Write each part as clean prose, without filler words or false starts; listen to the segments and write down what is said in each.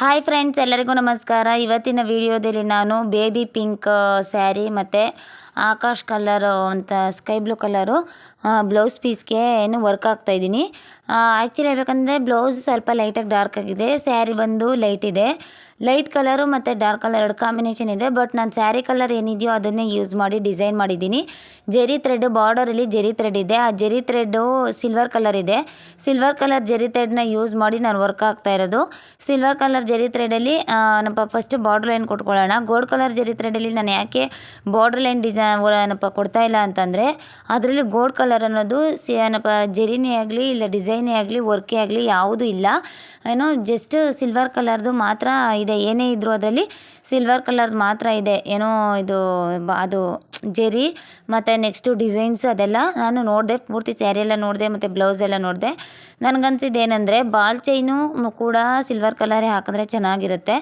Hi friends, ಎಲ್ಲರಿಗೂ ನಮಸ್ಕಾರ. ಇವತ್ತಿನ ವಿಡಿಯೋದಲ್ಲಿ ನಾನು ಬೇಬಿ ಪಿಂಕ್ ಸ್ಯಾರಿ ಮತ್ತು ಆಕಾಶ್ ಕಲರು ಅಂತ ಸ್ಕೈ ಬ್ಲೂ ಕಲರು ಬ್ಲೌಸ್ ಪೀಸ್ಗೆ ವರ್ಕ್ ಆಗ್ತಾಯಿದ್ದೀನಿ. ಆ್ಯಕ್ಚುಲಿ ಹೇಳ್ಬೇಕಂದ್ರೆ ಬ್ಲೌಸ್ ಸ್ವಲ್ಪ ಲೈಟಾಗಿ ಡಾರ್ಕ್ ಆಗಿದೆ, ಸ್ಯಾರಿ ಬಂದು ಲೈಟ್ ಇದೆ. ಲೈಟ್ ಕಲರು ಮತ್ತು ಡಾರ್ಕ್ ಕಲರ್ ಎರಡು ಕಾಂಬಿನೇಷನ್ ಇದೆ. ಬಟ್ ನಾನು ಸ್ಯಾರಿ ಕಲರ್ ಏನಿದೆಯೋ ಅದನ್ನೇ ಯೂಸ್ ಮಾಡಿ ಡಿಸೈನ್ ಮಾಡಿದ್ದೀನಿ. ಜೆರಿ ಥ್ರೆಡ್ ಬಾರ್ಡರಲ್ಲಿ ಜೆರಿ ಥ್ರೆಡ್ ಇದೆ. ಆ ಜೆರಿ ಥ್ರೆಡ್ಡು ಸಿಲ್ವರ್ ಕಲರ್ ಇದೆ. ಸಿಲ್ವರ್ ಕಲರ್ ಜೆರಿ ಥ್ರೆಡ್ನ ಯೂಸ್ ಮಾಡಿ ನಾನು ವರ್ಕ್ ಆಗ್ತಾ ಇರೋದು. ಸಿಲ್ವರ್ ಕಲರ್ ಜೆರಿ ಥ್ರೆಡಲ್ಲಿ ನಮ್ಮ ಫಸ್ಟ್ ಬಾರ್ಡ್ರ್ ಲೈನ್ ಕೊಟ್ಕೊಳ್ಳೋಣ. ಗೋಲ್ಡ್ ಕಲರ್ ಜೆರಿ ಥ್ರೆಡಲ್ಲಿ ನಾನು ಯಾಕೆ ಬಾರ್ಡ್ರ್ ಲೈನ್ ಏನಪ್ಪ ಕೊಡ್ತಾ ಇಲ್ಲ ಅಂತಂದರೆ, ಅದರಲ್ಲಿ ಗೋಲ್ಡ್ ಕಲರ್ ಅನ್ನೋದು ಏನಪ್ಪ ಜೆರಿನೇ ಆಗಲಿ ಇಲ್ಲ ಡಿಸೈನೇ ಆಗಲಿ ವರ್ಕೇ ಆಗಲಿ ಯಾವುದೂ ಇಲ್ಲ. ಜಸ್ಟ್ ಸಿಲ್ವರ್ ಕಲರ್ದು ಮಾತ್ರ ಇದೆ. ಏನೇ ಇದ್ದರೂ ಅದರಲ್ಲಿ ಸಿಲ್ವರ್ ಕಲರ್ ಮಾತ್ರ ಇದೆ. ಅದು ಜೆರಿ ಮತ್ತು ನೆಕ್ಸ್ಟು ಡಿಸೈನ್ಸ್ ಅದೆಲ್ಲ ನಾನು ನೋಡಿದೆ, ಪೂರ್ತಿ ಸ್ಯಾರಿ ಎಲ್ಲ ನೋಡಿದೆ ಮತ್ತು ಬ್ಲೌಸ್ ಎಲ್ಲ ನೋಡಿದೆ. ನನಗನ್ಸಿದ್ದು ಏನಂದರೆ ಬಾಲ್ ಚೈನು ಕೂಡ ಸಿಲ್ವರ್ ಕಲರೇ ಹಾಕಿದ್ರೆ ಚೆನ್ನಾಗಿರುತ್ತೆ,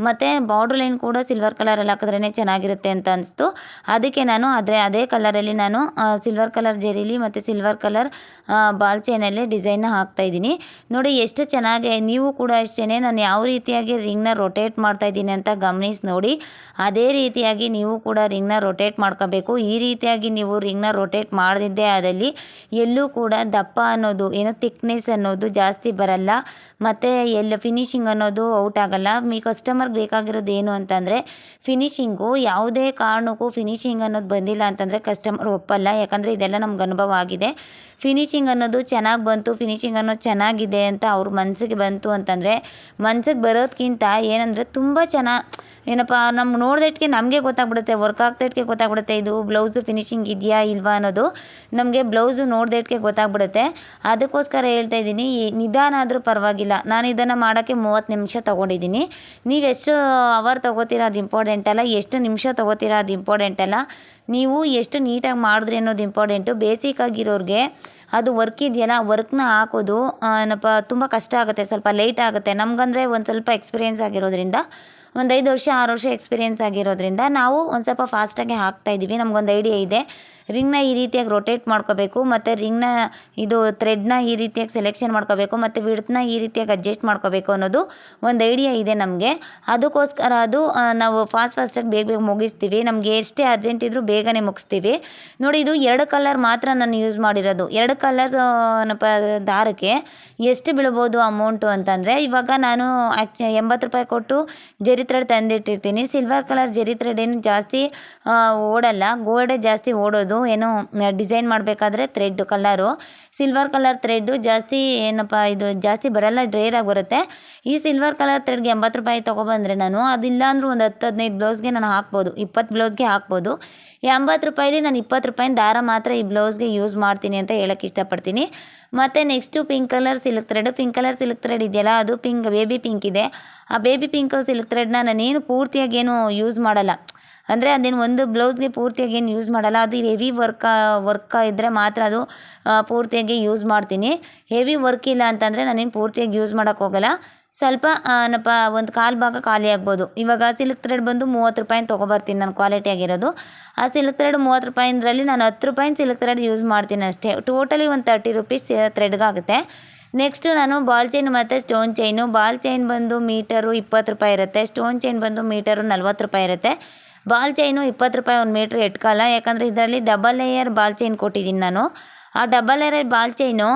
ಮತ್ತು ಬಾರ್ಡ್ರ್ ಲೈನ್ ಕೂಡ ಸಿಲ್ವರ್ ಕಲರಲ್ಲಿ ಹಾಕಿದ್ರೇ ಚೆನ್ನಾಗಿರುತ್ತೆ ಅಂತ ಅನಿಸ್ತು. ಅದಕ್ಕೆ ನಾನು ಅದೇ ಕಲರಲ್ಲಿ ನಾನು ಸಿಲ್ವರ್ ಕಲರ್ ಜೆರಿಲಿ ಮತ್ತು ಸಿಲ್ವರ್ ಕಲರ್ ಬಾಲ್ ಚೈನಲ್ಲಿ ಡಿಸೈನ್ನ ಹಾಕ್ತಾಯಿದ್ದೀನಿ. ನೋಡಿ ಎಷ್ಟು ಚೆನ್ನಾಗಿ, ನೀವು ಕೂಡ ಅಷ್ಟೇ ನಾನು ಯಾವ ರೀತಿಯಾಗಿ ರಿಂಗ್ನ ರೊಟೇಟ್ ಮಾಡ್ತಾಯಿದ್ದೀನಿ ಅಂತ ಗಮನಿಸಿ ನೋಡಿ. ಅದೇ ರೀತಿಯಾಗಿ ನೀವು ಕೂಡ ರಿಂಗ್ನ ರೊಟೇಟ್ ಮಾಡ್ಕೋಬೇಕು. ಈ ರೀತಿಯಾಗಿ ನೀವು ರಿಂಗ್ನ ರೊಟೇಟ್ ಮಾಡದಿದ್ದೇ ಆದಲ್ಲಿ ಎಲ್ಲೂ ಕೂಡ ದಪ್ಪ ಅನ್ನೋದು ಥಿಕ್ನೆಸ್ ಅನ್ನೋದು ಜಾಸ್ತಿ ಬರಲ್ಲ, ಮತ್ತು ಫಿನಿಶಿಂಗ್ ಅನ್ನೋದು ಔಟ್ ಆಗಲ್ಲ. ಕಸ್ಟಮರ್ಗೆ ಬೇಕಾಗಿರೋದು ಏನು ಅಂತಂದರೆ ಫಿನಿಶಿಂಗು. ಯಾವುದೇ ಕಾರಣಕ್ಕೂ ಫಿನಿಶಿಂಗ್ ಅನ್ನೋದು ಬಂದಿಲ್ಲ ಅಂತಂದರೆ ಕಸ್ಟಮರ್ ಒಪ್ಪಲ್ಲ. ಯಾಕಂದರೆ ಇದೆಲ್ಲ ನಮ್ಗೆ ಅನುಭವ ಆಗಿದೆ. ಫಿನಿಶಿಂಗ್ ಅನ್ನೋದು ಚೆನ್ನಾಗಿ ಬಂತು, ಫಿನಿಶಿಂಗ್ ಅನ್ನೋದು ಚೆನ್ನಾಗಿದೆ ಅಂತ ಅವ್ರ ಮನಸ್ಸಿಗೆ ಬಂತು ಅಂತಂದರೆ, ಮನ್ಸಿಗೆ ಬರೋದಕ್ಕಿಂತ ಏನಂದರೆ ತುಂಬ ನಮ್ಗೆ ನೋಡಿದಟ್ಟಿಗೆ ನಮಗೆ ಗೊತ್ತಾಗ್ಬಿಡುತ್ತೆ, ವರ್ಕ್ ಆಗ್ತಾಯಿಟ್ಗೆ ಗೊತ್ತಾಗ್ಬಿಡುತ್ತೆ ಇದು ಬ್ಲೌಸು ಫಿನಿಶಿಂಗ್ ಇದೆಯಾ ಇಲ್ವಾ ಅನ್ನೋದು ನಮಗೆ ಬ್ಲೌಸು ನೋಡಿದಟ್ಟಿಗೆ ಗೊತ್ತಾಗ್ಬಿಡುತ್ತೆ. ಅದಕ್ಕೋಸ್ಕರ ಹೇಳ್ತಾ ಇದ್ದೀನಿ, ನಿಧಾನ ಆದರೂ ಪರವಾಗಿಲ್ಲ. ನಾನು ಇದನ್ನು ಮಾಡೋಕ್ಕೆ 30 ನಿಮಿಷ ತೊಗೊಂಡಿದ್ದೀನಿ. ನೀವು ಎಷ್ಟು ಅವರ್ ತೊಗೋತೀರಾ ಅದು ಇಂಪಾರ್ಟೆಂಟ್ ಅಲ್ಲ, ಎಷ್ಟು ನಿಮಿಷ ತೊಗೋತೀರಾ ಅದು ಇಂಪಾರ್ಟೆಂಟ್ ಅಲ್ಲ, ನೀವು ಎಷ್ಟು ನೀಟಾಗಿ ಮಾಡಿದ್ರಿ ಅನ್ನೋದು ಇಂಪಾರ್ಟೆಂಟು. ಬೇಸಿಕ್ ಆಗಿರೋರಿಗೆ ಅದು ವರ್ಕ್ ಇದೆಯಲ್ಲ, ವರ್ಕ್ನ ಹಾಕೋದು ತುಂಬ ಕಷ್ಟ ಆಗುತ್ತೆ, ಸ್ವಲ್ಪ ಲೇಟ್ ಆಗುತ್ತೆ. ನಮಗಂದರೆ ಒಂದು ಸ್ವಲ್ಪ ಎಕ್ಸ್ಪೀರಿಯೆನ್ಸ್ ಆಗಿರೋದ್ರಿಂದ, ಒಂದು 5 ವರ್ಷ 6 ವರ್ಷ ಎಕ್ಸ್ಪೀರಿಯೆನ್ಸ್ ಆಗಿರೋದ್ರಿಂದ ನಾವು ಒಂದು ಸ್ವಲ್ಪ ಫಾಸ್ಟಾಗಿ ಹಾಕ್ತಾಯಿದ್ದೀವಿ. ನಮಗೊಂದು ಐಡಿಯಾ ಇದೆ. ರಿಂಗ್ನ ಈ ರೀತಿಯಾಗಿ ರೊಟೇಟ್ ಮಾಡ್ಕೋಬೇಕು, ಮತ್ತು ರಿಂಗ್ನ ಥ್ರೆಡ್ನ ಈ ರೀತಿಯಾಗಿ ಸೆಲೆಕ್ಷನ್ ಮಾಡ್ಕೋಬೇಕು, ಮತ್ತು ವಿಡ್ತ್ನ ಈ ರೀತಿಯಾಗಿ ಅಡ್ಜಸ್ಟ್ ಮಾಡ್ಕೋಬೇಕು ಅನ್ನೋದು ಒಂದು ಐಡಿಯಾ ಇದೆ ನಮಗೆ. ಅದಕ್ಕೋಸ್ಕರ ನಾವು ಫಾಸ್ಟಾಗಿ ಬೇಗ ಮುಗಿಸ್ತೀವಿ. ನಮಗೆ ಎಷ್ಟೇ ಅರ್ಜೆಂಟ್ ಇದ್ದರೂ ಬೇಗನೆ ಮುಗಿಸ್ತೀವಿ. ನೋಡಿ, ಇದು 2 ಕಲರ್ ಮಾತ್ರ ನಾನು ಯೂಸ್ ಮಾಡಿರೋದು. 2 ಕಲರ್ಸ್ ದಾರಕ್ಕೆ ಎಷ್ಟು ಬೀಳ್ಬೋದು ಅಮೌಂಟು ಅಂತಂದರೆ, ಇವಾಗ ನಾನು 80 ರೂಪಾಯಿ ಕೊಟ್ಟು ಜೆರಿ ಥ್ರೆಡ್ ತಂದಿಟ್ಟಿರ್ತೀನಿ. ಸಿಲ್ವರ್ ಕಲರ್ ಜೆರಿ ಥ್ರೆಡ್ ಏನು ಜಾಸ್ತಿ ಓಡಲ್ಲ, ಗೋಲ್ಡೇ ಜಾಸ್ತಿ ಓಡೋದು. ಡಿಸೈನ್ ಮಾಡಬೇಕಾದ್ರೆ thread colour silver colour thread ಜಾಸ್ತಿ ಜಾಸ್ತಿ ಬರಲ್ಲ, ರೇರಾಗಿ ಬರುತ್ತೆ. ಈ ಸಿಲ್ವರ್ ಕಲರ್ ಥ್ರೆಡ್ಗೆ 80 ರೂಪಾಯಿ ತೊಗೊಬಂದರೆ ನಾನು ಅದಿಲ್ಲ ಅಂದರೂ ಒಂದು 10-15 ಬ್ಲೌಸ್ಗೆ ನಾನು ಹಾಕ್ಬೋದು, 20 ಬ್ಲೌಸ್ಗೆ ಹಾಕ್ಬೋದು. 80 ರೂಪಾಯಿಲಿ ನಾನು 20 ರೂಪಾಯಿನ ದಾರ ಮಾತ್ರ ಈ ಬ್ಲೌಸ್ಗೆ ಯೂಸ್ ಮಾಡ್ತೀನಿ ಅಂತ ಹೇಳೋಕ್ಕೆ ಇಷ್ಟಪಡ್ತೀನಿ. ಮತ್ತು next pink colour silk thread ಇದೆಯಲ್ಲ, ಅದು ಬೇಬಿ ಪಿಂಕ್ ಇದೆ. ಆ ಬೇಬಿ ಪಿಂಕ್ ಸಿಲ್ಕ್ ಥ್ರೆಡ್ನ ನಾನೇನು ಪೂರ್ತಿಯಾಗಿ ಯೂಸ್ ಮಾಡಲ್ಲ, ಅಂದರೆ ಅದೇನು ಒಂದು ಬ್ಲೌಸ್ಗೆ ಪೂರ್ತಿಯಾಗಿ ಏನು ಯೂಸ್ ಮಾಡಲ್ಲ. ಅದು ಹೆವಿ ವರ್ಕ್ ಇದ್ದರೆ ಮಾತ್ರ ಅದು ಪೂರ್ತಿಯಾಗಿ ಯೂಸ್ ಮಾಡ್ತೀನಿ. ಹೆವಿ ವರ್ಕ್ ಇಲ್ಲ ಅಂತಂದರೆ ನಾನೇನು ಪೂರ್ತಿಯಾಗಿ ಯೂಸ್ ಮಾಡೋಕ್ಕೆ ಹೋಗಲ್ಲ. ಸ್ವಲ್ಪ ಒಂದು ಕಾಲು ಭಾಗ ಖಾಲಿ ಆಗ್ಬೋದು. ಇವಾಗ ಸಿಲ್ಕ್ ಥ್ರೆಡ್ ಬಂದು 30 ರೂಪಾಯಿನ ತೊಗೊಬರ್ತೀನಿ ನಾನು, ಕ್ವಾಲಿಟಿ ಆಗಿರೋದು. ಆ ಸಿಲ್ಕ್ ಥ್ರೆಡ್ 30 ರೂಪಾಯಿಂದರಲ್ಲಿ ನಾನು 10 ರೂಪಾಯಿನ ಸಿಲ್ಕ್ ಥ್ರೆಡ್ ಯೂಸ್ ಮಾಡ್ತೀನಿ ಅಷ್ಟೇ. ಟೋಟಲಿ ಒಂದು 30 ರೂಪೀಸ್ ಥ್ರೆಡ್ಗಾಗುತ್ತೆ. ನೆಕ್ಸ್ಟು ನಾನು ಬಾಲ್ ಚೈನ್ ಮತ್ತು ಸ್ಟೋನ್ ಚೈನು. ಬಾಲ್ ಚೈನ್ ಬಂದು ಮೀಟರು 20 ರೂಪಾಯಿ ಇರುತ್ತೆ, ಸ್ಟೋನ್ ಚೈನ್ ಬಂದು ಮೀಟರು 40 ರೂಪಾಯಿ ಇರುತ್ತೆ. ಬಾಲ್ ಚೈನು 20 ರೂಪಾಯಿ ಒಂದು ಮೀಟ್ರ್ ಎಟ್ಕಲ್ಲ, ಯಾಕಂದರೆ ಇದರಲ್ಲಿ ಡಬಲ್ ಲೇಯರ್ ಬಾಲ್ ಚೈನ್ ಕೊಟ್ಟಿದ್ದೀನಿ ನಾನು. ಆ ಡಬಲ್ ಲೇಯರ್ ಬಾಲ್ ಚೈನು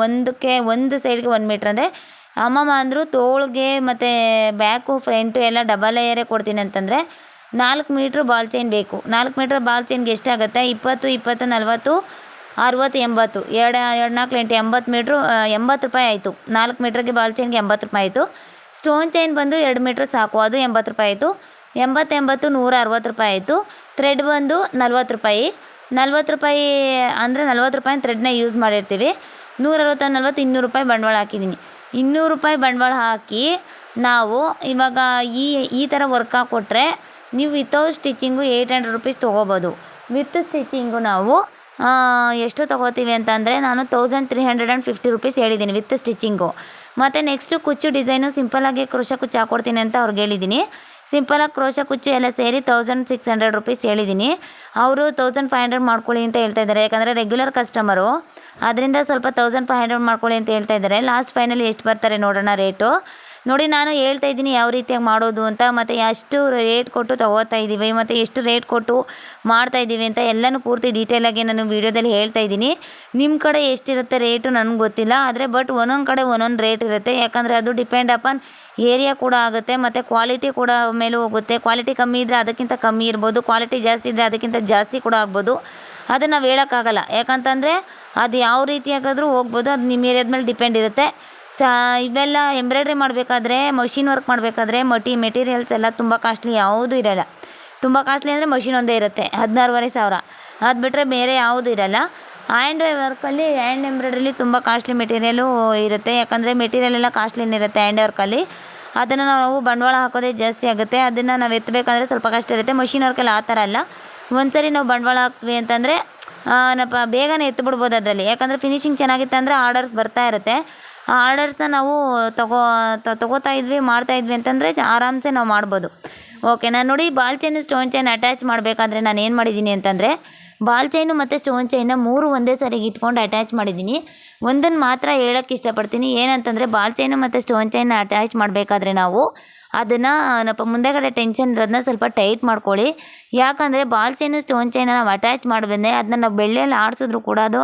ಒಂದು ಸೈಡ್ಗೆ 1 ಮೀಟ್ರ್, ಅಂದರೆ ಅಮ್ಮಮ್ಮ ಅಂದರು ತೋಳಿಗೆ ಮತ್ತು ಬ್ಯಾಕು ಫ್ರಂಟು ಎಲ್ಲ ಡಬಲ್ ಲೇಯರೇ ಕೊಡ್ತೀನಿ ಅಂತಂದರೆ 4 ಮೀಟ್ರ್ ಬಾಲ್ ಚೈನ್ ಬೇಕು. 4 ಮೀಟ್ರ್ ಬಾಲ್ ಚೈನ್ಗೆ ಎಷ್ಟಾಗುತ್ತೆ? 20, 20, 40, 60, 80, 2, 4, 8, 80 ಮೀಟ್ರು 80 ರೂಪಾಯಿ ಆಯಿತು. 4 ಮೀಟ್ರಿಗೆ ಬಾಲ್ ಚೈನ್ಗೆ 80 ರೂಪಾಯಿ ಆಯಿತು. ಸ್ಟೋನ್ ಚೈನ್ ಬಂದು 2 ಮೀಟ್ರ್ ಸಾಕು, ಅದು 80 ರೂಪಾಯಿ ಆಯಿತು. 80, 160 ರೂಪಾಯಿ ಆಯಿತು. ಥ್ರೆಡ್ ಬಂದು 40 ರೂಪಾಯಿ. 40 ರೂಪಾಯಿ ಅಂದರೆ 40 ರೂಪಾಯಿನ ಥ್ರೆಡ್ನ ಯೂಸ್ ಮಾಡಿರ್ತೀವಿ. 160, 40, 200 ರೂಪಾಯಿ ಬಂಡವಾಳ ಹಾಕಿದ್ದೀನಿ. 200 ರೂಪಾಯಿ ಬಂಡವಾಳ ಹಾಕಿ ನಾವು ಇವಾಗ ಈ ಥರ ವರ್ಕ್ ಹಾಕ್ಕೊಟ್ರೆ ನೀವು ವಿತೌಟ್ ಸ್ಟಿಚಿಂಗು 800 ರೂಪೀಸ್ ತೊಗೋಬೋದು. ವಿತ್ ಸ್ಟಿಚಿಂಗು ನಾವು ಎಷ್ಟು ತೊಗೋತೀವಿ ಅಂತಂದರೆ, ನಾನು 1350 ರೂಪೀಸ್ ಹೇಳಿದ್ದೀನಿ ವಿತ್ ಸ್ಟಿಚಿಂಗು. ಮತ್ತು ನೆಕ್ಸ್ಟು ಕುಚ್ಚು ಡಿಸೈನು ಸಿಂಪಲ್ಲಾಗಿ ಕ್ರೋಶ ಕುಚ್ಚು ಹಾಕ್ಕೊಡ್ತೀನಿ ಅಂತ ಅವ್ರಿಗೆ ಹೇಳಿದ್ದೀನಿ. ಸಿಂಪಲಾಗಿ ಕ್ರೋಶ ಕುಚ್ಚು ಎಲ್ಲ ಸೇರಿ 1600 ರುಪೀಸ್ ಹೇಳಿದ್ದೀನಿ. ಅವರು 1500 ಮಾಡ್ಕೊಳ್ಳಿ ಅಂತ ಹೇಳ್ತಾ ಇದ್ದಾರೆ, ಯಾಕಂದರೆ ರೆಗ್ಯುಲರ್ ಕಸ್ಟಮರು, ಅದರಿಂದ ಸ್ವಲ್ಪ 1500 ಮಾಡ್ಕೊಳ್ಳಿ ಅಂತ ಹೇಳ್ತಾ ಇದ್ದಾರೆ. ಲಾಸ್ಟ್ ಫೈನಲಿ ಎಷ್ಟು ಬರ್ತಾರೆ ನೋಡೋಣ ರೇಟು. ನೋಡಿ, ನಾನು ಹೇಳ್ತಾ ಇದ್ದೀನಿ ಯಾವ ರೀತಿಯಾಗಿ ಮಾಡೋದು ಅಂತ, ಮತ್ತು ಎಷ್ಟು ರೇಟ್ ಕೊಟ್ಟು ತೊಗೋತಾ ಇದ್ದೀವಿ ಮತ್ತು ಎಷ್ಟು ರೇಟ್ ಕೊಟ್ಟು ಮಾಡ್ತಾ ಇದ್ದೀವಿ ಅಂತ ಎಲ್ಲನೂ ಪೂರ್ತಿ ಡೀಟೇಲಾಗಿ ನಾನು ವೀಡಿಯೋದಲ್ಲಿ ಹೇಳ್ತಾ ಇದ್ದೀನಿ. ನಿಮ್ಮ ಕಡೆ ಎಷ್ಟಿರುತ್ತೆ ರೇಟು ನನಗೆ ಗೊತ್ತಿಲ್ಲ, ಆದರೆ ಬಟ್ ಒಂದೊಂದು ಕಡೆ ಒಂದೊಂದು ರೇಟ್ ಇರುತ್ತೆ, ಯಾಕಂದರೆ ಅದು ಡಿಪೆಂಡ್ ಅಪಾನ್ ಏರಿಯಾ ಕೂಡ ಆಗುತ್ತೆ ಮತ್ತು ಕ್ವಾಲಿಟಿ ಕೂಡ ಮೇಲೂ ಹೋಗುತ್ತೆ. ಕ್ವಾಲಿಟಿ ಕಮ್ಮಿ ಇದ್ದರೆ ಅದಕ್ಕಿಂತ ಕಮ್ಮಿ ಇರ್ಬೋದು, ಕ್ವಾಲಿಟಿ ಜಾಸ್ತಿ ಇದ್ದರೆ ಅದಕ್ಕಿಂತ ಜಾಸ್ತಿ ಕೂಡ ಆಗ್ಬೋದು. ಅದನ್ನು ನಾವು ಹೇಳೋಕ್ಕಾಗಲ್ಲ, ಯಾಕಂತಂದರೆ ಅದು ಯಾವ ರೀತಿಯಾಗಾದರೂ ಹೋಗ್ಬೋದು, ಅದು ನಿಮ್ಮ ಏರಿಯಾದ ಮೇಲೆ ಡಿಪೆಂಡ್ ಇರುತ್ತೆ. ಇವೆಲ್ಲ ಎಂಬ್ರಾಯ್ಡ್ರಿ ಮಾಡಬೇಕಾದ್ರೆ, ಮಷಿನ್ ವರ್ಕ್ ಮಾಡಬೇಕಾದ್ರೆ ಮೆಟೀರಿಯಲ್ಸ್ ಎಲ್ಲ ತುಂಬ ಕಾಸ್ಟ್ಲಿ ಯಾವುದೂ ಇರೋಲ್ಲ. ತುಂಬ ಕಾಸ್ಟ್ಲಿ ಅಂದರೆ ಮಷಿನ್ ಒಂದೇ ಇರುತ್ತೆ, 16,500. ಅದು ಬಿಟ್ಟರೆ ಬೇರೆ ಯಾವುದೂ ಇರೋಲ್ಲ. ಹ್ಯಾಂಡ್ ವರ್ಕಲ್ಲಿ, ಹ್ಯಾಂಡ್ ಎಂಬ್ರಾಯ್ಡ್ರಿಲಿ ತುಂಬ ಕಾಸ್ಟ್ಲಿ ಮೆಟೀರಿಯಲು ಇರುತ್ತೆ, ಯಾಕಂದರೆ ಮೆಟೀರಿಯಲ್ ಎಲ್ಲ ಕಾಸ್ಟ್ಲಿನೇ ಇರುತ್ತೆ ಹ್ಯಾಂಡ್ ವರ್ಕಲ್ಲಿ. ಅದನ್ನು ನಾವು ಬಂಡವಾಳ ಹಾಕೋದೇ ಜಾಸ್ತಿ ಆಗುತ್ತೆ, ಅದನ್ನು ನಾವು ಎತ್ತಬೇಕಂದ್ರೆ ಸ್ವಲ್ಪ ಕಷ್ಟ ಇರುತ್ತೆ. ಮಷಿನ್ ವರ್ಕಲ್ಲಿ ಆ ಥರ ಅಲ್ಲ, ಒಂದ್ಸರಿ ನಾವು ಬಂಡವಾಳ ಹಾಕ್ತೀವಿ ಅಂತಂದರೆ ಬೇಗನೆ ಎತ್ತಿಬಿಡ್ಬೋದು ಅದರಲ್ಲಿ, ಯಾಕಂದರೆ ಫಿನಿಶಿಂಗ್ ಚೆನ್ನಾಗಿತ್ತು ಅಂದರೆ ಆರ್ಡರ್ಸ್ ಬರ್ತಾ ಇರುತ್ತೆ. ಆ ಆರ್ಡರ್ಸ್ನ ನಾವು ತೊಗೋತಾ ಇದ್ವಿ, ಮಾಡ್ತಾಯಿದ್ವಿ ಅಂತಂದರೆ ಆರಾಮ್ಸೆ ನಾವು ಮಾಡ್ಬೋದು. ಓಕೆ, ನಾನು ನೋಡಿ ball chain stone chain attach ಮಾಡಬೇಕಾದ್ರೆ ನಾನು ಏನು ಮಾಡಿದ್ದೀನಿ ಅಂತಂದರೆ, ಬಾಲ್ ಚೈನು ಮತ್ತು ಸ್ಟೋನ್ ಚೈನ್ನ 3 ಒಂದೇ ಸರಿಗೆ ಇಟ್ಕೊಂಡು ಅಟ್ಯಾಚ್ ಮಾಡಿದ್ದೀನಿ. ಒಂದನ್ನು ಮಾತ್ರ ಹೇಳೋಕ್ಕೆ ಇಷ್ಟಪಡ್ತೀನಿ, ಏನಂತಂದರೆ ಬಾಲ್ ಚೈನು ಮತ್ತು ಸ್ಟೋನ್ ಚೈನ್ನ ಅಟ್ಯಾಚ್ ಮಾಡಬೇಕಾದ್ರೆ ನಾವು ಅದನ್ನು ಮುಂದೆಗಡೆ ಟೆನ್ಷನ್ ಇರೋದನ್ನ ಸ್ವಲ್ಪ ಟೈಟ್ ಮಾಡ್ಕೊಳ್ಳಿ. ಯಾಕಂದರೆ ಬಾಲ್ ಚೈನು ಸ್ಟೋನ್ ಚೈನ ನಾವು ಅಟ್ಯಾಚ್ ಮಾಡಿದ್ರೆ ಅದನ್ನ ನಾವು ಬೆಳ್ಳಿಯಲ್ಲಿ ಆಡಿಸಿದ್ರು ಕೂಡ ಅದು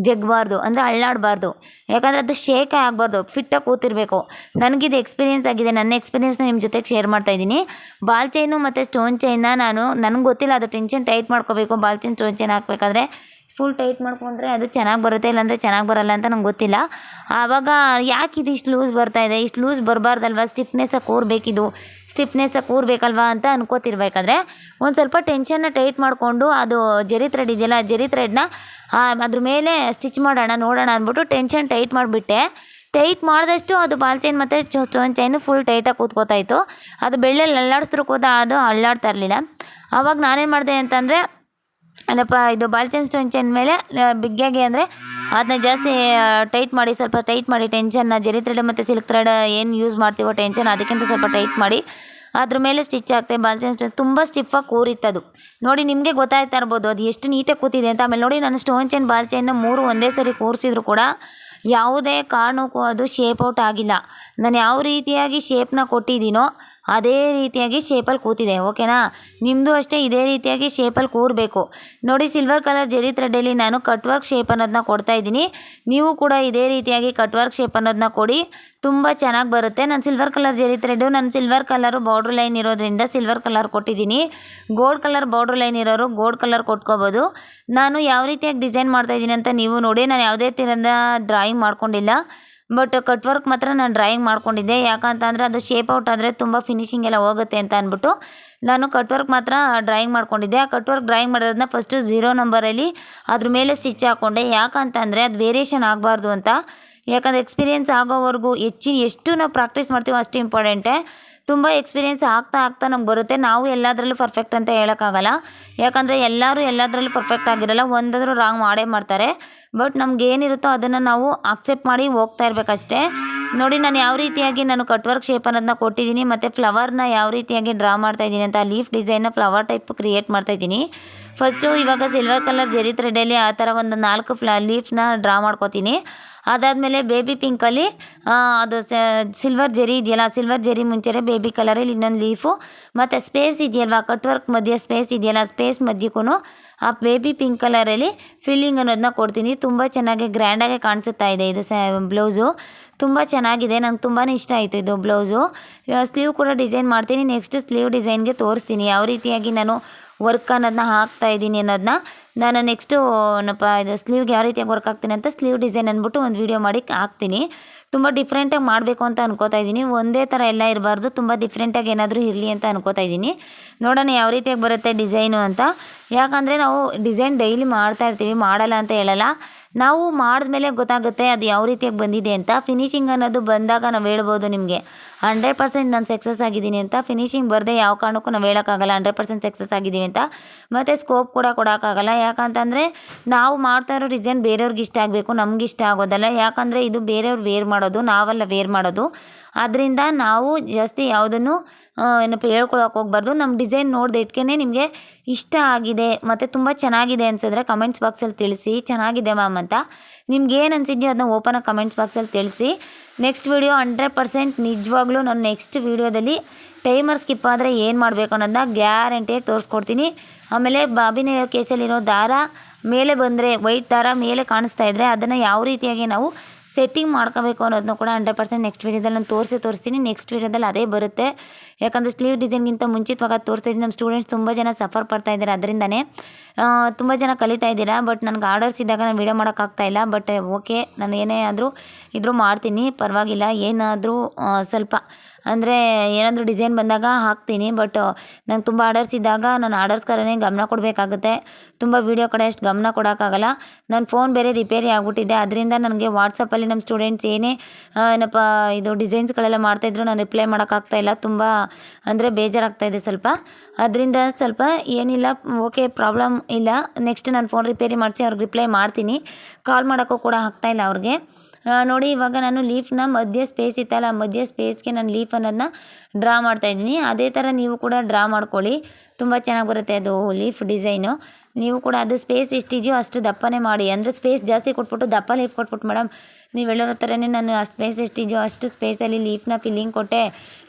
ಜಗ್ಬಾರ್ದು, ಅಂದರೆ ಅಳ್ಳಾಡಬಾರ್ದು, ಯಾಕಂದರೆ ಅದು ಶೇಕೇ ಆಗಬಾರ್ದು, ಫಿಟ್ಟಾಗಿ ಕೂತಿರಬೇಕು. ನನಗಿದು ಎಕ್ಸ್ಪೀರಿಯೆನ್ಸ್ ಆಗಿದೆ, ನನ್ನ ಎಕ್ಸ್ಪೀರಿಯೆನ್ಸ್ನ ನಿಮ್ಮ ಜೊತೆಗೆ ಶೇರ್ ಮಾಡ್ತಾಯಿದ್ದೀನಿ. ಬಾಲ್ ಚೈನು ಮತ್ತು ಸ್ಟೋನ್ ಚೈನ್ನ ನನಗೆ ಗೊತ್ತಿಲ್ಲ, ಅದು ಟೆನ್ಷನ್ ಟೈಟ್ ಮಾಡ್ಕೋಬೇಕು. ಬಾಲ್ ಚೈನ್ ಸ್ಟೋನ್ ಚೈನ್ ಹಾಕಬೇಕಾದ್ರೆ ಫುಲ್ ಟೈಟ್ ಮಾಡ್ಕೊಂಡ್ರೆ ಅದು ಚೆನ್ನಾಗಿ ಬರುತ್ತೆ, ಇಲ್ಲಾಂದರೆ ಚೆನ್ನಾಗಿ ಬರೋಲ್ಲ ಅಂತ ನಂಗೆ ಗೊತ್ತಿಲ್ಲ. ಆವಾಗ ಯಾಕೆ ಇದು ಇಷ್ಟು ಲೂಸ್ ಬರ್ತಾಯಿದೆ, ಇಷ್ಟು ಲೂಸ್ ಬರಬಾರ್ದಲ್ವ, ಸ್ಟಿಫ್ನೆಸ್ಸಾಗಿ ಕೂರಬೇಕಿದು, ಸ್ಟಿಫ್ನೆಸ್ಸಾಗಿ ಕೂರಬೇಕಲ್ವ ಅಂತ ಅನ್ಕೋತಿರ್ಬೇಕಾದ್ರೆ ಒಂದು ಸ್ವಲ್ಪ ಟೆನ್ಷನ್ನ ಟೈಟ್ ಮಾಡಿಕೊಂಡು, ಅದು ಜರಿ ಥ್ರೆಡ್ ಇದೆಯಲ್ಲ, ಜರಿ ಥ್ರೆಡ್ನ ಅದ್ರ ಮೇಲೆ ಸ್ಟಿಚ್ ಮಾಡೋಣ ನೋಡೋಣ ಅಂದ್ಬಿಟ್ಟು ಟೆನ್ಷನ್ ಟೈಟ್ ಮಾಡಿಬಿಟ್ಟೆ. ಟೈಟ್ ಮಾಡಿದಷ್ಟು ಅದು ಬಾಲ್ ಚೈನ್ ಮತ್ತು ಸ್ಟೋನ್ ಚೈನು ಫುಲ್ ಟೈಟಾಗಿ ಕೂತ್ಕೋತಾಯಿತ್ತು. ಅದು ಬೆಳ್ಳಿಯಲ್ಲಿ ಅಲ್ಲಾಡಿಸಿದ್ರು ಕೂಡ ಅದು ಅಲ್ಲಾಡ್ತಾ ಇರಲಿಲ್ಲ. ಆವಾಗ ನಾನೇನು ಮಾಡಿದೆ ಅಂತಂದರೆ, ಇದು ಬಾಲ್ ಚೈನ್ ಸ್ಟೋನ್ ಚೈನ್ ಮೇಲೆ ಬಿಗ್ಗಾಗಿ ಅಂದರೆ ಅದನ್ನ ಜಾಸ್ತಿ ಟೈಟ್ ಮಾಡಿ, ಸ್ವಲ್ಪ ಟೈಟ್ ಮಾಡಿ ಟೆನ್ಷನ್ನ, ಜರಿ ಥ್ರೆಡ್ ಮತ್ತು ಸಿಲ್ಕ್ ಥ್ರೆಡ್ ಏನು ಯೂಸ್ ಮಾಡ್ತೀವೋ ಟೆನ್ಷನ್ ಅದಕ್ಕಿಂತ ಸ್ವಲ್ಪ ಟೈಟ್ ಮಾಡಿ ಅದ್ರ ಮೇಲೆ ಸ್ಟಿಚ್ ಆಗ್ತದೆ. ಬಾಲ್ ಚೈನ್ ಸ್ಟೋನ್ ತುಂಬ ಸ್ಟಿಫಾಗಿ ಕೂರಿತ್ತದು. ನೋಡಿ, ನಿಮಗೆ ಗೊತ್ತಾಯ್ತಾ ಇರ್ಬೋದು ಅದು ಎಷ್ಟು ನೀಟಾಗಿ ಕೂತಿದೆ ಅಂತ. ಆಮೇಲೆ ನೋಡಿ, ನಾನು ಸ್ಟೋನ್ ಚೈನ್ ಬಾಲ್ ಚೈನ್ನ 3 ಒಂದೇ ಸರಿ ಕೂರಿಸಿದ್ರು ಕೂಡ ಯಾವುದೇ ಕಾರಣಕ್ಕೂ ಅದು ಶೇಪ್ ಔಟ್ ಆಗಿಲ್ಲ. ನಾನು ಯಾವ ರೀತಿಯಾಗಿ ಶೇಪ್ನ ಕೊಟ್ಟಿದ್ದೀನೋ ಅದೇ ರೀತಿಯಾಗಿ ಶೇಪಲ್ಲಿ ಕೂತಿದೆ. ಓಕೆನಾ, ನಿಮ್ಮದು ಅಷ್ಟೇ ಇದೇ ರೀತಿಯಾಗಿ ಶೇಪಲ್ಲಿ ಕೂರಬೇಕು. ನೋಡಿ, ಸಿಲ್ವರ್ ಕಲರ್ ಜರಿ ಥ್ರೆಡ್ಡಲ್ಲಿ ನಾನು ಕಟ್ ವರ್ಕ್ ಶೇಪ್ ಅನ್ನೋದನ್ನ ಕೊಡ್ತಾಯಿದ್ದೀನಿ. ನೀವು ಕೂಡ ಇದೇ ರೀತಿಯಾಗಿ ಕಟ್ ವರ್ಕ್ ಶೇಪ್ ಅನ್ನೋದನ್ನ ಕೊಡಿ, ತುಂಬ ಚೆನ್ನಾಗಿ ಬರುತ್ತೆ. ನಾನು ಸಿಲ್ವರ್ ಕಲರ್ ಜರಿ ಥ್ರೆಡ್ಡು, ನಾನು ಸಿಲ್ವರ್ ಕಲರು ಬಾರ್ಡ್ರ್ ಲೈನ್ ಇರೋದ್ರಿಂದ ಸಿಲ್ವರ್ ಕಲರ್ ಕೊಟ್ಟಿದ್ದೀನಿ. ಗೋಲ್ಡ್ ಕಲರ್ ಬಾರ್ಡ್ರ್ ಲೈನ್ ಇರೋರು ಗೋಲ್ಡ್ ಕಲರ್ ಕೊಟ್ಕೋಬೋದು. ನಾನು ಯಾವ ರೀತಿಯಾಗಿ ಡಿಸೈನ್ ಮಾಡ್ತಾಯಿದ್ದೀನಿ ಅಂತ ನೀವು ನೋಡಿ. ನಾನು ಯಾವುದೇ ಥರದ ಡ್ರಾಯಿಂಗ್ ಮಾಡ್ಕೊಂಡಿಲ್ಲ, ಬಟ್ ಕಟ್ ವರ್ಕ್ ಮಾತ್ರ ನಾನು ಡ್ರಾಯಿಂಗ್ ಮಾಡ್ಕೊಂಡಿದ್ದೆ. ಯಾಕಂತಂದರೆ ಅದು ಶೇಪ್ ಔಟ್ ಆದರೆ ತುಂಬ ಫಿನಿಶಿಂಗ್ ಎಲ್ಲ ಹೋಗುತ್ತೆ ಅಂತ ಅಂದ್ಬಿಟ್ಟು ನಾನು ಕಟ್ ವರ್ಕ್ ಮಾತ್ರ ಡ್ರಾಯಿಂಗ್ ಮಾಡ್ಕೊಂಡಿದ್ದೆ. ಆ ಕಟ್ ವರ್ಕ್ ಡ್ರಾಯಿಂಗ್ ಮಾಡೋದನ್ನ ಫಸ್ಟು 0 ನಂಬರಲ್ಲಿ ಅದ್ರ ಮೇಲೆ ಸ್ಟಿಚ್ ಹಾಕ್ಕೊಂಡೆ. ಯಾಕಂತಂದರೆ ಅದು ವೇರಿಯೇಷನ್ ಆಗಬಾರ್ದು ಅಂತ. ಯಾಕಂದರೆ ಎಕ್ಸ್ಪೀರಿಯೆನ್ಸ್ ಆಗೋವರೆಗೂ ಎಷ್ಟು ನಾವು ಪ್ರಾಕ್ಟೀಸ್ ಮಾಡ್ತೀವೋ ಅಷ್ಟು ಇಂಪಾರ್ಟೆಂಟೇ. ತುಂಬ ಎಕ್ಸ್ಪೀರಿಯೆನ್ಸ್ ಆಗ್ತಾ ನಮ್ಗೆ ಬರುತ್ತೆ. ನಾವು ಎಲ್ಲದರಲ್ಲೂ ಪರ್ಫೆಕ್ಟ್ ಅಂತ ಹೇಳೋಕ್ಕಾಗಲ್ಲ, ಯಾಕಂದರೆ ಎಲ್ಲರೂ ಎಲ್ಲದರಲ್ಲೂ ಪರ್ಫೆಕ್ಟ್ ಆಗಿರಲ್ಲ, ಒಂದಾದರೂ ರಾಂಗ್ ಮಾಡೇ ಮಾಡ್ತಾರೆ. ಬಟ್ ನಮ್ಗೆ ಏನಿರುತ್ತೋ ಅದನ್ನು ನಾವು ಅಕ್ಸೆಪ್ಟ್ ಮಾಡಿ ಹೋಗ್ತಾ ಇರಬೇಕಷ್ಟೇ. ನೋಡಿ, ನಾನು ಯಾವ ರೀತಿಯಾಗಿ ನಾನು ಕಟ್ ವರ್ಕ್ ಶೇಪ್ ಅನ್ನೋದನ್ನ ಕೊಟ್ಟಿದ್ದೀನಿ ಮತ್ತು ಫ್ಲವರ್ನ ಯಾವ ರೀತಿಯಾಗಿ ಡ್ರಾ ಮಾಡ್ತಾಯಿದ್ದೀನಿ ಅಂತ, ಲೀಫ್ ಡಿಸೈನ್ನ ಫ್ಲವರ್ ಟೈಪ್ ಕ್ರಿಯೇಟ್ ಮಾಡ್ತಾಯಿದ್ದೀನಿ. ಫಸ್ಟು ಇವಾಗ ಸಿಲ್ವರ್ ಕಲರ್ ಜರಿ ಥ್ರೆಡಲ್ಲಿ ಆ ಥರ ಒಂದು 4 ಲೀಫ್ನ ಡ್ರಾ ಮಾಡ್ಕೋತೀನಿ. ಅದಾದಮೇಲೆ ಬೇಬಿ ಪಿಂಕಲ್ಲಿ ಅದು ಸಿಲ್ವರ್ ಜರಿ ಇದೆಯಲ್ಲ, ಸಿಲ್ವರ್ ಜರಿ ಮುಂಚೆನೇ ಬೇಬಿ ಕಲರಲ್ಲಿ ಇನ್ನೊಂದು ಲೀಫು ಮತ್ತು ಸ್ಪೇಸ್ ಇದೆಯಲ್ವ, ಕಟ್ ವರ್ಕ್ ಮಧ್ಯೆ ಸ್ಪೇಸ್ ಇದೆಯಲ್ಲ, ಸ್ಪೇಸ್ ಮಧ್ಯಕ್ಕೂ ಆ ಬೇಬಿ ಪಿಂಕ್ ಕಲರಲ್ಲಿ ಫಿಲ್ಲಿಂಗ್ ಅನ್ನೋದನ್ನ ಕೊಡ್ತೀನಿ. ತುಂಬ ಚೆನ್ನಾಗಿ ಗ್ರ್ಯಾಂಡಾಗಿ ಕಾಣಿಸುತ್ತಾ ಇದೆ ಇದು ಬ್ಲೌಸು, ತುಂಬ ಚೆನ್ನಾಗಿದೆ. ನಂಗೆ ತುಂಬಾ ಇಷ್ಟ ಆಯಿತು ಇದು ಬ್ಲೌಸು. ಸ್ಲೀವ್ ಕೂಡ ಡಿಸೈನ್ ಮಾಡ್ತೀನಿ. ನೆಕ್ಸ್ಟ್ ಸ್ಲೀವ್ ಡಿಸೈನ್ಗೆ ತೋರಿಸ್ತೀನಿ ಯಾವ ರೀತಿಯಾಗಿ ನಾನು ವರ್ಕ್ ಅನ್ನೋದನ್ನ ಹಾಕ್ತಾಯಿದ್ದೀನಿ ಅನ್ನೋದನ್ನ. ನಾನು ನೆಕ್ಸ್ಟು ಇದು ಸ್ಲೀವ್ಗೆ ಯಾವ ರೀತಿಯಾಗಿ ವರ್ಕ್ ಆಗ್ತೀನಿ ಅಂತ ಸ್ಲೀವ್ ಡಿಸೈನ್ ಅಂದ್ಬಿಟ್ಟು ಒಂದು ವೀಡಿಯೋ ಮಾಡಿ ಹಾಕ್ತೀನಿ. ತುಂಬ ಡಿಫ್ರೆಂಟಾಗಿ ಮಾಡಬೇಕು ಅಂತ ಅನ್ಕೋತಾ ಇದ್ದೀನಿ. ಒಂದೇ ಥರ ಎಲ್ಲ ಇರಬಾರ್ದು, ತುಂಬ ಡಿಫ್ರೆಂಟಾಗಿ ಏನಾದರೂ ಇರಲಿ ಅಂತ ಅನ್ಕೋತಾ ಇದ್ದೀನಿ. ನೋಡೋಣ ಯಾವ ರೀತಿಯಾಗಿ ಬರುತ್ತೆ ಡಿಸೈನು ಅಂತ. ಯಾಕಂದರೆ ನಾವು ಡಿಸೈನ್ ಡೈಲಿ ಮಾಡ್ತಾ ಇರ್ತೀವಿ, ಮಾಡಲ್ಲ ಅಂತ ಹೇಳಲ್ಲ. ನಾವು ಮಾಡಿದ್ಮೇಲೆ ಗೊತ್ತಾಗುತ್ತೆ ಅದು ಯಾವ ರೀತಿಯಾಗಿ ಬಂದಿದೆ ಅಂತ. ಫಿನಿಶಿಂಗ್ ಅನ್ನೋದು ಬಂದಾಗ ನಾವು ಹೇಳ್ಬೋದು ನಿಮಗೆ 100% ನಾನು ಸಕ್ಸಸ್ ಆಗಿದ್ದೀನಿ ಅಂತ. ಫಿನಿಶಿಂಗ್ ಬರದೆ ಯಾವ ಕಾರಣಕ್ಕೂ ನಾವು ಹೇಳೋಕ್ಕಾಗಲ್ಲ 100% ಸಕ್ಸಸ್ ಆಗಿದ್ದೀವಿ ಅಂತ. ಮತ್ತು ಸ್ಕೋಪ್ ಕೂಡ ಕೊಡೋಕ್ಕಾಗಲ್ಲ. ಯಾಕಂತಂದರೆ ನಾವು ಮಾಡ್ತಾ ಇರೋ ಡಿಸೈನ್ ಬೇರೆಯವ್ರಿಗೆ ಇಷ್ಟ ಆಗಬೇಕು, ನಮ್ಗೆ ಇಷ್ಟ ಆಗೋದಲ್ಲ. ಯಾಕಂದರೆ ಇದು ಬೇರೆಯವ್ರು ವೇರ್ ಮಾಡೋದು, ನಾವೆಲ್ಲ ವೇರ್ ಮಾಡೋದು. ಆದ್ದರಿಂದ ನಾವು ಜಾಸ್ತಿ ಯಾವುದನ್ನು ಏನಪ್ಪ ಹೇಳ್ಕೊಳಕ್ಕೆ ಹೋಗ್ಬಾರ್ದು. ನಮ್ಮ ಡಿಸೈನ್ ನೋಡಿದ ಇಟ್ಕೇ ನಿಮಗೆ ಇಷ್ಟ ಆಗಿದೆ ಮತ್ತು ತುಂಬ ಚೆನ್ನಾಗಿದೆ ಅನ್ಸಿದ್ರೆ ಕಮೆಂಟ್ಸ್ ಬಾಕ್ಸಲ್ಲಿ ತಿಳಿಸಿ ಚೆನ್ನಾಗಿದೆ ಮ್ಯಾಮ್ ಅಂತ. ನಿಮ್ಗೆ ಏನು ಅನ್ಸಿದ್ಯೋ ಅದನ್ನ ಓಪನ್ ಆಗಿ ಕಮೆಂಟ್ಸ್ ಬಾಕ್ಸಲ್ಲಿ ತಿಳಿಸಿ. ನೆಕ್ಸ್ಟ್ ವೀಡಿಯೋ 100% ನಿಜವಾಗ್ಲೂ ನಾನು ನೆಕ್ಸ್ಟ್ ವೀಡಿಯೋದಲ್ಲಿ ಟೈಮರ್ ಸ್ಕಿಪ್ ಆದರೆ ಏನು ಮಾಡಬೇಕು ಅನ್ನೋದನ್ನ ಗ್ಯಾರಂಟಿಯಾಗಿ ತೋರಿಸ್ಕೊಡ್ತೀನಿ. ಆಮೇಲೆ ಬಾಬಿನ ಕೇಸಲ್ಲಿರೋ ದಾರ ಮೇಲೆ ಬಂದರೆ ವೈಟ್ ದಾರ ಮೇಲೆ ಕಾಣಿಸ್ತಾ ಇದ್ದರೆ ಅದನ್ನು ಯಾವ ರೀತಿಯಾಗಿ ನಾವು ಸೆಟ್ಟಿಂಗ್ ಮಾಡ್ಕೋಬೇಕು ಅನ್ನೋದನ್ನ ಕೂಡ 100% ನೆಕ್ಸ್ಟ್ ವೀಡಿಯೋದಲ್ಲಿ ನಾನು ತೋರಿಸ್ತೀನಿ. ನೆಕ್ಸ್ಟ್ ವೀಡಿಯೋದಲ್ಲಿ ಅದೇ ಬರುತ್ತೆ. ಯಾಕಂದರೆ ಸ್ಲೀವ್ ಡಿಸೈನ್ಗಿಂತ ಮುಂಚಿತವಾಗಿ ಅದು ತೋರಿಸ್ತಾಯಿದ್ದೀನಿ. ನಮ್ಮ ಸ್ಟೂಡೆಂಟ್ಸ್ ತುಂಬ ಜನ ಸಫರ್ ಪಡ್ತಾ ಇದ್ದಾರೆ, ಅದರಿಂದನೇ ತುಂಬ ಜನ ಕಲಿತಾ ಇದ್ದೀರಾ. ಬಟ್ ನನಗೆ ಆರ್ಡರ್ಸ್ ಇದ್ದಾಗ ನಾನು ವೀಡಿಯೋ ಮಾಡೋಕ್ಕಾಗ್ತಾಯಿಲ್ಲ. ಬಟ್ ಓಕೆ, ನಾನು ಏನೇ ಆದರೂ ಇದ್ರೂ ಮಾಡ್ತೀನಿ, ಪರವಾಗಿಲ್ಲ. ಏನಾದರೂ ಸ್ವಲ್ಪ ಅಂದರೆ ಏನಾದರೂ ಡಿಸೈನ್ ಬಂದಾಗ ಹಾಕ್ತೀನಿ. ಬಟ್ ನಂಗೆ ತುಂಬ ಆರ್ಡರ್ಸ್ ಇದ್ದಾಗ ನಾನು ಆರ್ಡರ್ಸ್ ಕಡೆನೇ ಗಮನ ಕೊಡಬೇಕಾಗುತ್ತೆ. ತುಂಬ ವೀಡಿಯೋ ಕಡೆ ಅಷ್ಟು ಗಮನ ಕೊಡೋಕ್ಕಾಗಲ್ಲ. ನನ್ನ ಫೋನ್ ಬೇರೆ ರಿಪೇರಿ ಆಗಿಬಿಟ್ಟಿದೆ. ಅದರಿಂದ ನನಗೆ ವಾಟ್ಸಪ್ಪಲ್ಲಿ ನಮ್ಮ ಸ್ಟೂಡೆಂಟ್ಸ್ ಏನೇ ಏನಪ್ಪ ಇದು ಡಿಸೈನ್ಸ್ಗಳೆಲ್ಲ ಮಾಡ್ತಾಯಿದ್ರು ನಾನು ರಿಪ್ಲೈ ಮಾಡೋಕ್ಕಾಗ್ತಾಯಿಲ್ಲ. ತುಂಬ ಅಂದರೆ ಬೇಜಾರಾಗ್ತಾಯಿದೆ ಸ್ವಲ್ಪ. ಅದರಿಂದ ಸ್ವಲ್ಪ ಏನಿಲ್ಲ, ಓಕೆ, ಪ್ರಾಬ್ಲಮ್ ಇಲ್ಲ. ನೆಕ್ಸ್ಟ್ ನಾನು ಫೋನ್ ರಿಪೇರಿ ಮಾಡಿಸಿ ಅವ್ರಿಗೆ ರಿಪ್ಲೈ ಮಾಡ್ತೀನಿ. ಕಾಲ್ ಮಾಡೋಕ್ಕೂ ಕೂಡ ಆಗ್ತಾಯಿಲ್ಲ ಅವ್ರಿಗೆ. ನೋಡಿ, ಇವಾಗ ನಾನು ಲೀಫ್ನ ಮಧ್ಯೆ ಸ್ಪೇಸ್ ಇತ್ತಲ್ಲ, ಮಧ್ಯೆ ಸ್ಪೇಸ್ಗೆ ನಾನು ಲೀಫ್ ಅನ್ನೋದನ್ನ ಡ್ರಾ ಮಾಡ್ತಾಯಿದ್ದೀನಿ. ಅದೇ ಥರ ನೀವು ಕೂಡ ಡ್ರಾ ಮಾಡ್ಕೊಳ್ಳಿ, ತುಂಬ ಚೆನ್ನಾಗಿ ಬರುತ್ತೆ ಅದು ಲೀಫ್ ಡಿಸೈನು. ನೀವು ಕೂಡ ಅದು ಸ್ಪೇಸ್ ಎಷ್ಟಿದೆಯೋ ಅಷ್ಟು ದಪ್ಪನೇ ಮಾಡಿ. ಅಂದರೆ ಸ್ಪೇಸ್ ಜಾಸ್ತಿ ಕೊಟ್ಬಿಟ್ಟು ದಪ್ಪ ಲೀಫ್ ಕೊಟ್ಬಿಟ್ಟು ಮೇಡಮ್ ನೀವು ಹೇಳೋ ಥರನೇ ನಾನು ಆ ಸ್ಪೇಸ್ ಎಷ್ಟಿದೆಯೋ ಅಷ್ಟು ಸ್ಪೇಸಲ್ಲಿ ಲೀಫ್ನ ಫಿಲ್ಲಿಂಗ್ ಕೊಟ್ಟೆ,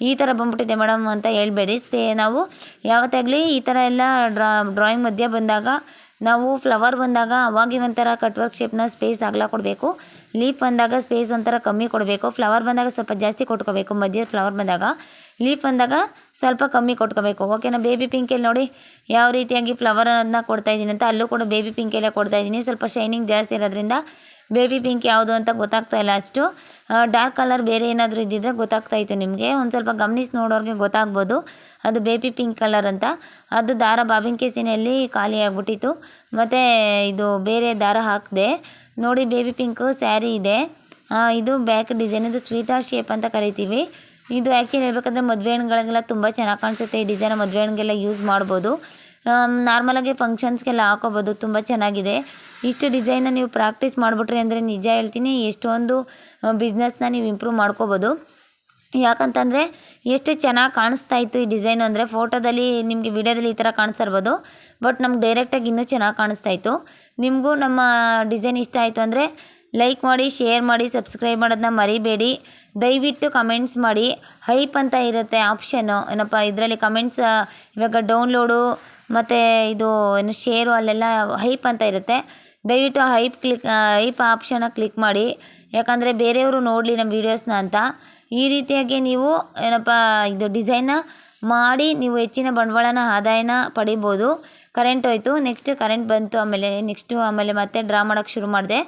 ಈ ಥರ ಬಂದ್ಬಿಟ್ಟಿದೆ ಮೇಡಮ್ ಅಂತ ಹೇಳ್ಬೇಡಿ. ನಾವು ಯಾವತ್ತಾಗಲಿ ಈ ಥರ ಎಲ್ಲ ಡ್ರಾಯಿಂಗ್ ಮಧ್ಯೆ ಬಂದಾಗ, ನಾವು ಫ್ಲವರ್ ಬಂದಾಗ ಅವಾಗೆ ಒಂಥರ ಕಟ್ ವರ್ಕ್ ಶೇಪ್ನ ಸ್ಪೇಸ್ ಅಗಲ ಕೊಡಬೇಕು. ಲೀಫ್ ಬಂದಾಗ ಸ್ಪೇಸ್ ಒಂಥರ ಕಮ್ಮಿ ಕೊಡಬೇಕು. ಫ್ಲವರ್ ಬಂದಾಗ ಸ್ವಲ್ಪ ಜಾಸ್ತಿ ಕೊಟ್ಕೋಬೇಕು. ಮಧ್ಯೆ ಫ್ಲವರ್ ಬಂದಾಗ, ಲೀಫ್ ಬಂದಾಗ ಸ್ವಲ್ಪ ಕಮ್ಮಿ ಕೊಟ್ಕೋಬೇಕು. ಓಕೆನಾ? ಬೇಬಿ ಪಿಂಕಲ್ಲಿ ನೋಡಿ ಯಾವ ರೀತಿಯಾಗಿ ಫ್ಲವರ್ ಅನ್ನೋದನ್ನ ಕೊಡ್ತಾಯಿದ್ದೀನಿ ಅಂತ, ಅಲ್ಲೂ ಕೂಡ ಬೇಬಿ ಪಿಂಕೆಲ್ಲ ಕೊಡ್ತಾಯಿದ್ದೀನಿ. ಸ್ವಲ್ಪ ಶೈನಿಂಗ್ ಜಾಸ್ತಿ ಇರೋದ್ರಿಂದ ಬೇಬಿ ಪಿಂಕ್ ಯಾವುದು ಅಂತ ಗೊತ್ತಾಗ್ತಾಯಿಲ್ಲ ಅಷ್ಟು. ಡಾರ್ಕ್ ಕಲರ್ ಬೇರೆ ಏನಾದರೂ ಇದ್ದಿದ್ರೆ ಗೊತ್ತಾಗ್ತಾಯಿತ್ತು ನಿಮಗೆ. ಒಂದು ಸ್ವಲ್ಪ ಗಮನಿಸಿ ನೋಡೋರಿಗೆ ಗೊತ್ತಾಗ್ಬೋದು ಅದು ಬೇಬಿ ಪಿಂಕ್ ಕಲರ್ ಅಂತ. ಅದು ದಾರ ಬಾಬಿನ ಕೇಸಿನಲ್ಲಿ ಖಾಲಿ ಆಗಿಬಿಟ್ಟಿತ್ತು, ಮತ್ತು ಇದು ಬೇರೆ ದಾರ ಹಾಕಿದೆ. ನೋಡಿ, ಬೇಬಿ ಪಿಂಕು ಸ್ಯಾರಿ ಇದೆ. ಇದು ಬ್ಯಾಕ್ ಡಿಸೈನ್, ಇದು ಸ್ವೀಟರ್ ಶೇಪ್ ಅಂತ ಕರಿತೀವಿ. ಇದು ಆ್ಯಕ್ಚುಲಿ ಹೇಳ್ಬೇಕಂದ್ರೆ ಮದುವೆ ಹಣ್ಗಳಿಗೆಲ್ಲ ತುಂಬ ಚೆನ್ನಾಗಿ ಕಾಣಿಸುತ್ತೆ. ಈ ಡಿಸೈನ್ ಮದುವೆ ಹಣ್ಣಿಗೆಲ್ಲ ಯೂಸ್ ಮಾಡ್ಬೋದು. ನಾರ್ಮಲಾಗಿ ಫಂಕ್ಷನ್ಸ್ಗೆಲ್ಲ ಹಾಕೋಬೋದು, ತುಂಬ ಚೆನ್ನಾಗಿದೆ. ಇಷ್ಟು ಡಿಸೈನ್ನ ನೀವು ಪ್ರಾಕ್ಟೀಸ್ ಮಾಡಿಬಿಟ್ರಿ ಅಂದರೆ ನಿಜ ಹೇಳ್ತೀನಿ ಎಷ್ಟೊಂದು ಬಿಸ್ನೆಸ್ನ ನೀವು ಇಂಪ್ರೂವ್ ಮಾಡ್ಕೋಬೋದು. ಯಾಕಂತಂದರೆ ಎಷ್ಟು ಚೆನ್ನಾಗಿ ಕಾಣಿಸ್ತಾ ಇತ್ತು ಈ ಡಿಸೈನು ಅಂದರೆ, ಫೋಟೋದಲ್ಲಿ ನಿಮಗೆ ವಿಡಿಯೋದಲ್ಲಿ ಈ ಥರ ಕಾಣಿಸ್ತಾ ಇರ್ಬೋದು, ಬಟ್ ನಮ್ಗೆ ಡೈರೆಕ್ಟಾಗಿ ಇನ್ನೂ ಚೆನ್ನಾಗಿ ಕಾಣಿಸ್ತಾ ಇತ್ತು. ನಿಮಗೂ ನಮ್ಮ ಡಿಸೈನ್ ಇಷ್ಟ ಆಯಿತು ಅಂದರೆ ಲೈಕ್ ಮಾಡಿ, ಶೇರ್ ಮಾಡಿ, ಸಬ್ಸ್ಕ್ರೈಬ್ ಮಾಡೋದನ್ನ ಮರಿಬೇಡಿ. ದಯವಿಟ್ಟು ಕಮೆಂಟ್ಸ್ ಮಾಡಿ. ಹೈಪ್ ಅಂತ ಇರುತ್ತೆ ಆಪ್ಷನ್ನು, ಏನಪ್ಪ ಇದರಲ್ಲಿ ಕಮೆಂಟ್ಸ್ ಇವಾಗ ಡೌನ್ಲೋಡು ಮತ್ತು ಇದು ಏನು ಶೇರು ಅಲ್ಲೆಲ್ಲ ಹೈಪ್ ಅಂತ ಇರುತ್ತೆ. ದಯವಿಟ್ಟು ಹೈಪ್ ಆಪ್ಷನ್ನ ಕ್ಲಿಕ್ ಮಾಡಿ, ಯಾಕಂದರೆ ಬೇರೆಯವರು ನೋಡಲಿ ನಮ್ಮ ವೀಡಿಯೋಸ್ನ ಅಂತ. ಈ ರೀತಿಯಾಗಿ ನೀವು ಏನಪ್ಪ ಇದು ಡಿಸೈನ್ನ ಮಾಡಿ ನೀವು ಹೆಚ್ಚಿನ ಬಂಡವಾಳನ ಆದಾಯನ ಪಡಿಬೋದು. ಕರೆಂಟ್ ಹೋಯಿತು, ನೆಕ್ಸ್ಟ್ ಕರೆಂಟ್ ಬಂತು, ಆಮೇಲೆ ಮತ್ತೆ ಡ್ರಾ ಮಾಡೋಕ್ಕೆ ಶುರು ಮಾಡಿದೆ.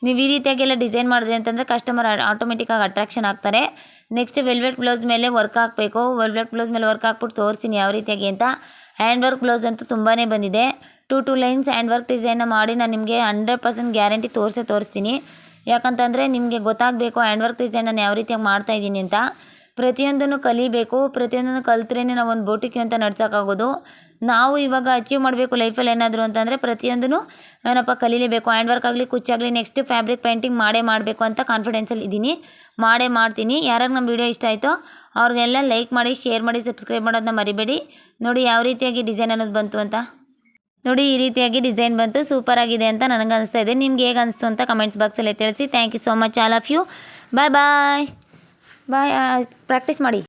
ನೀವು ಈ ರೀತಿಯಾಗೆಲ್ಲ ಡಿಸೈನ್ ಮಾಡಿದ್ರಿ ಅಂತಂದರೆ ಕಸ್ಟಮರ್ ಆಟೋಮೆಟಿಕ್ಕಾಗಿ ಅಟ್ರಾಕ್ಷನ್ ಆಗ್ತಾರೆ. ನೆಕ್ಸ್ಟ್ ವೆಲ್ವೆಟ್ ಬ್ಲೌಸ್ ಮೇಲೆ ವರ್ಕ್ ಹಾಕಬೇಕು. ವೆಲ್ವೆಟ್ ಬ್ಲೌಸ್ ಮೇಲೆ ವರ್ಕ್ ಹಾಕ್ಬಿಟ್ಟು ತೋರಿಸ್ತೀನಿ ಯಾವ ರೀತಿಯಾಗಿ ಅಂತ. ಹ್ಯಾಂಡ್ ವರ್ಕ್ ಬ್ಲೌಸ್ ಅಂತೂ ತುಂಬಾ ಬಂದಿದೆ. 2 ಲೈನ್ಸ್ ಹ್ಯಾಂಡ್ ವರ್ಕ್ ಡಿಸೈನ್ನ ಮಾಡಿ ನಾನು ನಿಮಗೆ 100% ಗ್ಯಾರಂಟಿ ತೋರಿಸ್ತೀನಿ. ಯಾಕಂತಂದರೆ ನಿಮಗೆ ಗೊತ್ತಾಗಬೇಕು ಹ್ಯಾಂಡ್ ವರ್ಕ್ ಡಿಸೈನ್ ನಾನು ಯಾವ ರೀತಿಯಾಗಿ ಮಾಡ್ತಾಯಿದ್ದೀನಿ ಅಂತ. ಪ್ರತಿಯೊಂದನ್ನು ಕಲಿಬೇಕು, ಪ್ರತಿಯೊಂದನ್ನು ಕಲ್ತ್ರೇ ನಾವು ಒಂದು ಬೋಟಿಕ್ ಅಂತ ನಡ್ಸೋಕ್ಕಾಗೋದು. ನಾವು ಇವಾಗ ಅಚೀವ್ ಮಾಡಬೇಕು ಲೈಫಲ್ಲಿ ಏನಾದರೂ ಅಂತಂದರೆ ಪ್ರತಿಯೊಂದೂ ಏನಪ್ಪ ಕಲೀಲೇಬೇಕು. ಹ್ಯಾಂಡ್ ವರ್ಕ್ ಆಗಲಿ, ಕುಚ್ಚಾಗಲಿ, ನೆಕ್ಸ್ಟ್ ಫ್ಯಾಬ್ರಿಕ್ ಪೇಂಟಿಂಗ್ ಮಾಡಬೇಕು ಅಂತ ಕಾನ್ಫಿಡೆನ್ಸಲ್ಲಿ ಇದ್ದೀನಿ, ಮಾಡ್ತೀನಿ. ಯಾರಿಗೆ ನಮ್ಮ ವೀಡಿಯೋ ಇಷ್ಟ ಆಯಿತೋ ಅವ್ರಿಗೆಲ್ಲ ಲೈಕ್ ಮಾಡಿ, ಶೇರ್ ಮಾಡಿ, ಸಬ್ಸ್ಕ್ರೈಬ್ ಮಾಡೋದನ್ನ ಮರಿಬೇಡಿ. ನೋಡಿ ಯಾವ ರೀತಿಯಾಗಿ ಡಿಸೈನ್ ಅನ್ನೋದು ಬಂತು ಅಂತ. ನೋಡಿ ಈ ರೀತಿಯಾಗಿ ಡಿಸೈನ್ ಬಂತು, ಸೂಪರ್ ಆಗಿದೆ ಅಂತ ನನಗೆ ಅನಿಸ್ತಾ ಇದೆ. ನಿಮ್ಗೆ ಹೇಗೆ ಅನಿಸ್ತು ಅಂತ ಕಮೆಂಟ್ಸ್ ಬಾಕ್ಸಲ್ಲಿ ತಿಳಿಸಿ. Thank you so much all of you. Bye. Practice ಮಾಡಿ.